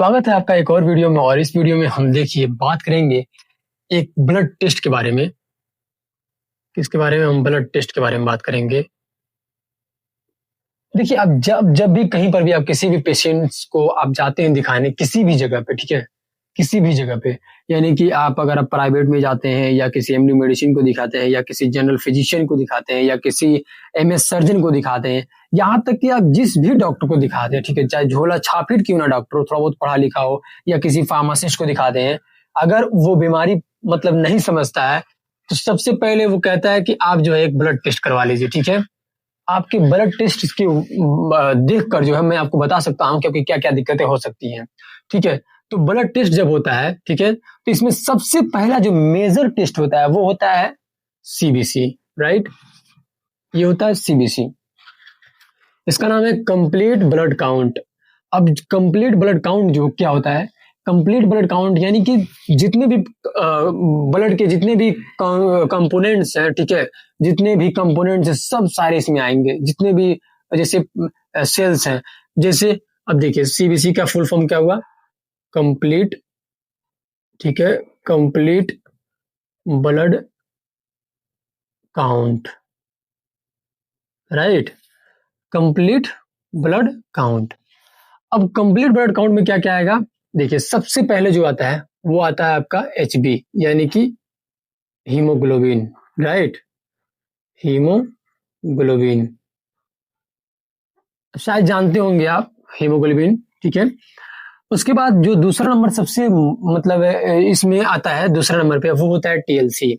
स्वागत है आपका एक और वीडियो में। और इस वीडियो में हम देखिए बात करेंगे एक ब्लड टेस्ट के बारे में। किसके बारे में? हम ब्लड टेस्ट के बारे में बात करेंगे। देखिए, आप जब जब भी कहीं पर भी आप किसी भी पेशेंट्स को आप जाते हैं दिखाने किसी भी जगह पे, ठीक है, किसी भी जगह पे, यानी कि आप प्राइवेट में जाते हैं या किसी एमडी मेडिसिन को दिखाते हैं या किसी जनरल फिजिशियन को दिखाते हैं या किसी एमएस सर्जन को दिखाते हैं, यहाँ तक कि आप जिस भी डॉक्टर को दिखाते हैं, ठीक है, चाहे झोला छापिट क्यों ना डॉक्टर हो, थोड़ा बहुत पढ़ा लिखा हो, या किसी फार्मासिस्ट को दिखाते हैं, अगर वो बीमारी मतलब नहीं समझता है तो सबसे पहले वो कहता है कि आप जो है एक ब्लड टेस्ट करवा लीजिए। ठीक है, आपके ब्लड टेस्ट की देख कर जो है मैं आपको बता सकता हूँ क्योंकि क्या क्या दिक्कतें हो सकती हैं। ठीक है, तो ब्लड टेस्ट जब होता है, ठीक है, तो इसमें सबसे पहला जो मेजर टेस्ट होता है वो होता है सीबीसी। राइट, ये होता है सीबीसी। इसका नाम है कंप्लीट ब्लड काउंट। अब कंप्लीट ब्लड काउंट जो क्या होता है, कंप्लीट ब्लड काउंट यानी कि जितने भी ब्लड के जितने भी कंपोनेंट्स हैं, ठीक है, जितने भी कंपोनेंट्स हैं सब सारे इसमें आएंगे, जितने भी जैसे सेल्स हैं। जैसे अब देखिए सीबीसी का फुल फॉर्म क्या हुआ? कंप्लीट, ठीक है, complete blood count. Right, complete blood count. अब कंप्लीट ब्लड काउंट में क्या क्या आएगा? देखिए सबसे पहले जो आता है वो आता है आपका एचबी यानी कि हीमोग्लोबिन। राइट, हीमोग्लोबिन शायद जानते होंगे आप हीमोग्लोबिन। ठीक है, उसके बाद जो दूसरा नंबर सबसे मतलब इसमें आता है दूसरा नंबर पे वो होता है टीएलसी।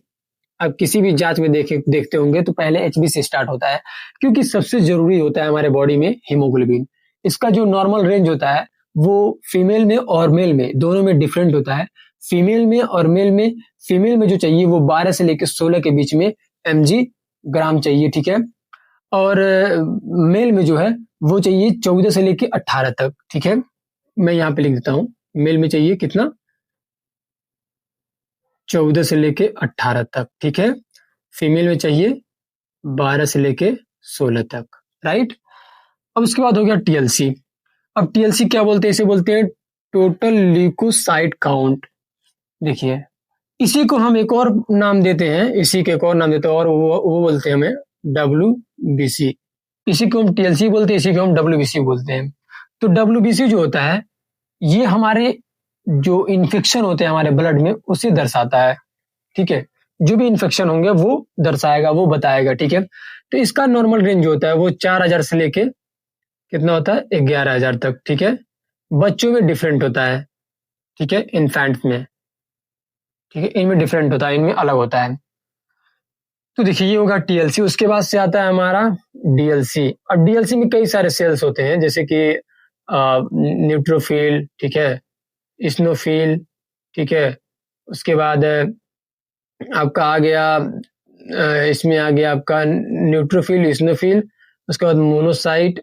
अब किसी भी जांच में देखते होंगे तो पहले एचबी से स्टार्ट होता है क्योंकि सबसे जरूरी होता है हमारे बॉडी में हीमोग्लोबिन। इसका जो नॉर्मल रेंज होता है वो फीमेल में और मेल में दोनों में डिफरेंट होता है। फीमेल में और मेल में, फीमेल में जो चाहिए वो 12 से लेकर 16 के बीच में एमजी ग्राम चाहिए। ठीक है, और मेल में जो है वो चाहिए 14 से लेकर 18 तक। ठीक है, मैं यहाँ पे लिख देता हूँ, मेल में चाहिए कितना? 14 से लेके 18 तक। ठीक है, फीमेल में चाहिए 12 से लेके 16 तक। राइट, अब उसके बाद हो गया टीएलसी। अब टीएलसी क्या बोलते हैं? इसे बोलते हैं टोटल ल्यूकोसाइट काउंट। देखिए इसी को हम एक और नाम देते हैं, इसी के एक और नाम देते हैं और वो बोलते हैं हमें डब्ल्यूबीसी। इसी को हम टीएलसी बोलते हैं, इसी को हम डब्ल्यूबीसी बोलते हैं। तो डब्ल्यूबीसी जो होता है ये हमारे जो इन्फेक्शन होते हैं हमारे ब्लड में उसे दर्शाता है। ठीक है, जो भी इन्फेक्शन होंगे वो दर्शाएगा, वो बताएगा। ठीक है, तो इसका नॉर्मल रेंज होता है वो 4000 से लेके कितना होता है? 11000 तक। ठीक है, बच्चों में डिफरेंट होता है। ठीक है, इन्फेंट में, ठीक है, इनमें डिफरेंट होता है, इनमें अलग होता है। तो देखिए ये होगा टीएलसी। उसके बाद से आता है हमारा डीएलसी। और डीएलसी में कई सारे सेल्स होते हैं जैसे कि न्यूट्रोफिल, ठीक है, इस्नोफिल, ठीक है, उसके बाद आपका आ गया इसमें आ गया आपका न्यूट्रोफिल, इस्नोफिल, उसके बाद मोनोसाइट,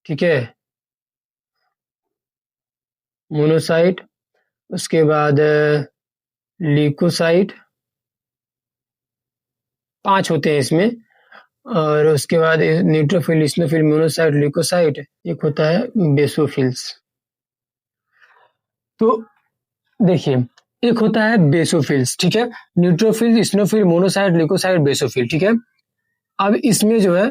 ठीक है, मोनोसाइट, उसके बाद ल्यूकोसाइट, 5 होते हैं इसमें। और उसके बाद न्यूट्रोफिल, इस्नोफिल, मोनोसाइट, ल्यूकोसाइट, एक होता है बेसोफिल्स। तो देखिए एक होता है बेसोफिल्स, ठीक है, neutrophil, eosinophil, monocyte, leukocyte, basophil. ठीक है, अब इसमें जो है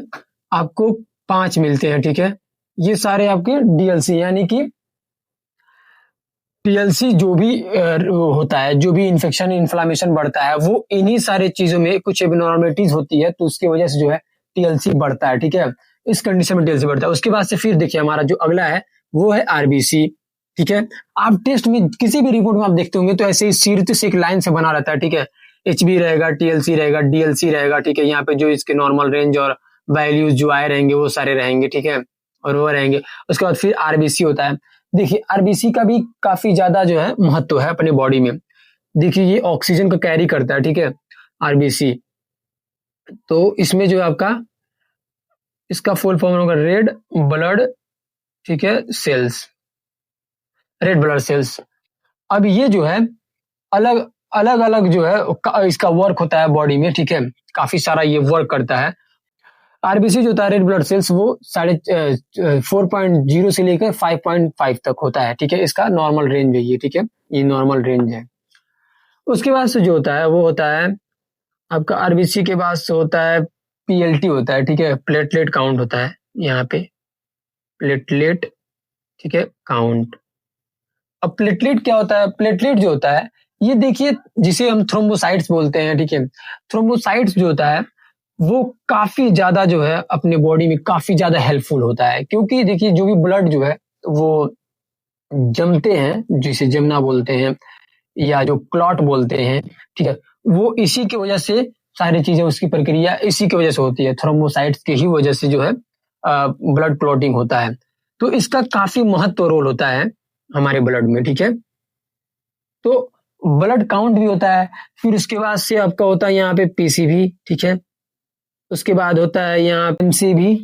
आपको 5 मिलते हैं। ठीक है, ये सारे आपके डीएलसी यानी कि टीएलसी जो भी होता है, जो भी इन्फेक्शन इन्फ्लामेशन बढ़ता है वो इन्हीं सारे चीजों में कुछ एबनॉर्मलिटीज होती है तो उसकी वजह से जो है टीएलसी बढ़ता है। ठीक है, इस कंडीशन में टीएलसी बढ़ता है। उसके बाद से फिर देखिए हमारा जो अगला है वो है आरबीसी। ठीक है, आप टेस्ट में किसी भी रिपोर्ट में आप देखते होंगे तो ऐसे ही सीरीज से एक लाइन से बना रहता है। ठीक है, एचबी रहेगा, टीएलसी रहेगा, डीएलसी रहेगा। ठीक है, यहाँ पे जो इसके नॉर्मल रेंज और वैल्यूज जो आए रहेंगे वो सारे रहेंगे। ठीक है, और वो रहेंगे। उसके बाद फिर आरबीसी होता है। देखिए आरबीसी का भी काफी ज्यादा जो है महत्व है अपने बॉडी में। देखिए ये ऑक्सीजन को कैरी करता है। ठीक है, आरबीसी। तो इसमें जो है आपका इसका फुल फॉर्म होगा रेड ब्लड, ठीक है, सेल्स, रेड ब्लड सेल्स। अब ये जो है अलग अलग अलग जो है इसका वर्क होता है बॉडी में। ठीक है, काफी सारा ये वर्क करता है। आरबीसी जो होता है रेड ब्लड सेल्स वो 4.0 से लेकर 5.5 तक होता है, ठीक है। इसका नॉर्मल रेंज है ये, ठीक है, ये नॉर्मल रेंज है। उसके बाद से जो होता है वो होता है आपका आरबीसी के बाद से होता है पीएलटी होता है, ठीक है, प्लेटलेट काउंट होता है यहाँ पे, प्लेटलेट, ठीक है, काउंट। अब प्लेटलेट क्या होता है? प्लेटलेट जो होता है ये देखिए जिसे हम थ्रोम्बोसाइट्स बोलते हैं, ठीक है। थ्रोम्बोसाइट्स जो होता है वो काफी ज्यादा जो है अपने बॉडी में काफी ज्यादा हेल्पफुल होता है, क्योंकि देखिए जो भी ब्लड जो है वो जमते हैं, जिसे जमना बोलते हैं या जो क्लॉट बोलते हैं, ठीक है, वो इसी की वजह से सारी चीजें, उसकी प्रक्रिया इसी की वजह से होती है, थ्रोम्बोसाइट्स की ही वजह से जो है ब्लड क्लॉटिंग होता है। तो इसका काफी महत्व रोल होता है हमारे ब्लड में, ठीक है। तो ब्लड काउंट भी होता है। फिर उसके बाद से आपका होता है यहाँ पे पीसीबी, ठीक है। उसके बाद होता है यहाँ एमसीबी,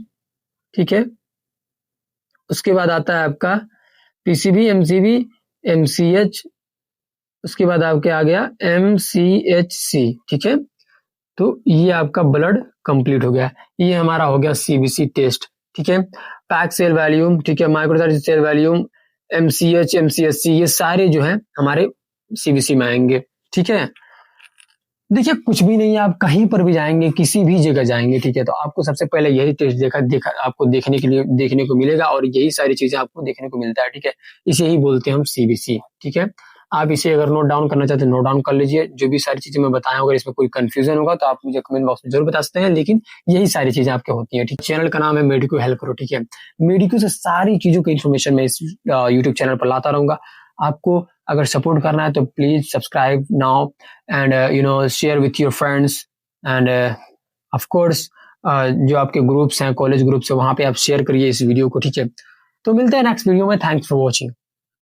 ठीक है। उसके बाद आता है आपका पीसीबी, एमसीबी, एमसीएच, उसके बाद आपके आ गया एमसीएचसी, ठीक है। तो ये आपका ब्लड कंप्लीट हो गया। ये हमारा हो गया सीबीसी टेस्ट, ठीक है। पैक सेल वॉल्यूम, ठीक है, microcyte cell volume, MCH, MCHC, ये सारे जो है हमारे सीबीसी में आएंगे, ठीक है। देखिए कुछ भी नहीं है, आप कहीं पर भी जाएंगे, किसी भी जगह जाएंगे, ठीक है, तो आपको सबसे पहले यही टेस्ट देखा आपको देखने के लिए देखने को मिलेगा, और यही सारी चीजें आपको देखने को मिलता है, ठीक है। इसे ही बोलते हैं हम सीबीसी, ठीक है। आप इसे अगर नोट डाउन करना चाहते हैं नोट डाउन कर लीजिए। जो भी सारी चीजें मैं बताया, अगर इसमें कोई कंफ्यूजन होगा तो आप मुझे कमेंट बॉक्स में जरूर बता सकते हैं, लेकिन यही सारी चीजें आपके होती हैं, ठीक। चैनल का नाम है मेडिको हेल्प करो, ठीक है। मेडिको से सारी चीजों की इन्फॉर्मेशन मैं इस यूट्यूब चैनल पर लाता रहूंगा। आपको अगर सपोर्ट करना है तो please subscribe now and share with your friends end of course जो आपके ग्रुप्स हैं, कॉलेज ग्रुप्स है, वहां पे आप शेयर करिए इस वीडियो को, ठीक है। तो मिलते हैं नेक्स्ट वीडियो में। Thanks for watching.